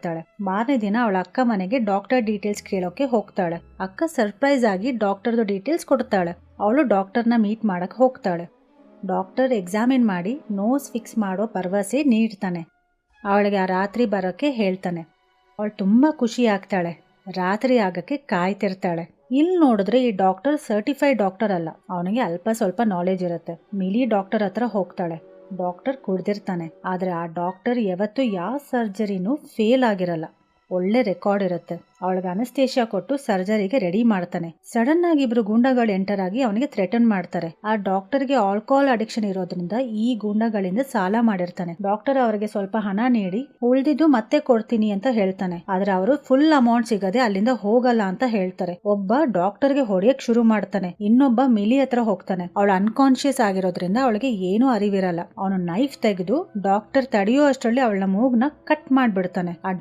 ಇರ್ತಾಳೆ. ಮಾರನೇ ದಿನ ಅವಳ ಅಕ್ಕ ಮನೆಗೆ ಡಾಕ್ಟರ್ ಡೀಟೇಲ್ಸ್ ಕೇಳೋಕೆ ಹೋಗ್ತಾಳೆ. ಅಕ್ಕ ಸರ್ಪ್ರೈಸ್ ಆಗಿ ಡಾಕ್ಟರ್ದು ಡೀಟೇಲ್ಸ್ ಕೊಡ್ತಾಳೆ. ಅವಳು ಡಾಕ್ಟರ್ನ ಮೀಟ್ ಮಾಡಕ್ ಹೋಗ್ತಾಳೆ. ಡಾಕ್ಟರ್ ಎಕ್ಸಾಮಿನ್ ಮಾಡಿ ನೋಸ್ ಫಿಕ್ಸ್ ಮಾಡೋ ಭರವಸೆ ನೀಡ್ತಾನೆ. ಅವಳಿಗೆ ಆ ರಾತ್ರಿ ಬರೋಕ್ಕೆ ಹೇಳ್ತಾನೆ. ಅವಳು ತುಂಬಾ ಖುಷಿ ಆಗ್ತಾಳೆ. ರಾತ್ರಿ ಆಗಕ್ಕೆ ಕಾಯ್ತಿರ್ತಾಳೆ. ಇಲ್ಲಿ ನೋಡಿದ್ರೆ ಈ ಡಾಕ್ಟರ್ ಸರ್ಟಿಫೈಡ್ ಡಾಕ್ಟರ್ ಅಲ್ಲ, ಅವನಿಗೆ ಅಲ್ಪ ಸ್ವಲ್ಪ ನಾಲೆಜ್ ಇರುತ್ತೆ. ಮಿಲಿ ಡಾಕ್ಟರ್ ಹತ್ರ ಹೋಗ್ತಾಳೆ. ಡಾಕ್ಟರ್ ಕುಡ್ದಿರ್ತಾನೆ. ಆದ್ರೆ ಆ ಡಾಕ್ಟರ್ ಯಾವತ್ತೂ ಯಾವ ಸರ್ಜರಿನೂ ಫೇಲ್ ಆಗಿರಲ್ಲ. ಒಳ್ಳೆ ರೆಕಾರ್ಡ್ ಇರುತ್ತೆ. ಅವಳಿಗೆ ಅನಸ್ತೇಶಿಯಾ ಕೊಟ್ಟು ಸರ್ಜರಿಗೆ ರೆಡಿ ಮಾಡ್ತಾನೆ. ಸಡನ್ ಆಗಿ ಇಬ್ರು ಗೂಂಡಾಗಳು ಎಂಟರ್ ಆಗಿ ಅವನಿಗೆ ಥ್ರೆಟನ್ ಮಾಡ್ತಾರೆ. ಆ ಡಾಕ್ಟರ್ಗೆ ಆಲ್ಕೋಹಾಲ್ ಅಡಿಕ್ಷನ್ ಇರೋದ್ರಿಂದ ಈ ಗೂಂಡಾಗಳಿಂದ ಸಾಲ ಮಾಡಿರ್ತಾನೆ. ಡಾಕ್ಟರ್ ಅವರಿಗೆ ಸ್ವಲ್ಪ ಹಣ ನೀಡಿ ಉಳ್ದಿದ್ದು ಮತ್ತೆ ಕೊಡ್ತೀನಿ ಅಂತ ಹೇಳ್ತಾನೆ. ಆದ್ರೆ ಅವರು ಫುಲ್ ಅಮೌಂಟ್ ಸಿಗದೆ ಅಲ್ಲಿಂದ ಹೋಗಲ್ಲ ಅಂತ ಹೇಳ್ತಾರೆ. ಒಬ್ಬ ಡಾಕ್ಟರ್ಗೆ ಹೊಡೆಯಕ್ ಶುರು ಮಾಡ್ತಾನೆ. ಇನ್ನೊಬ್ಬ ಮಿಲಿ ಹತ್ರ ಹೋಗ್ತಾನೆ. ಅವಳು ಅನ್ಕಾನ್ಶಿಯಸ್ ಆಗಿರೋದ್ರಿಂದ ಅವಳಿಗೆ ಏನೂ ಅರಿವಿರಲ್ಲ. ಅವನು ನೈಫ್ ತೆಗೆದು ಡಾಕ್ಟರ್ ತಡೆಯೋ ಅಷ್ಟರಲ್ಲಿ ಅವಳ ಮೂಗ್ನ ಕಟ್ ಮಾಡ್ಬಿಡ್ತಾನೆ. ಆ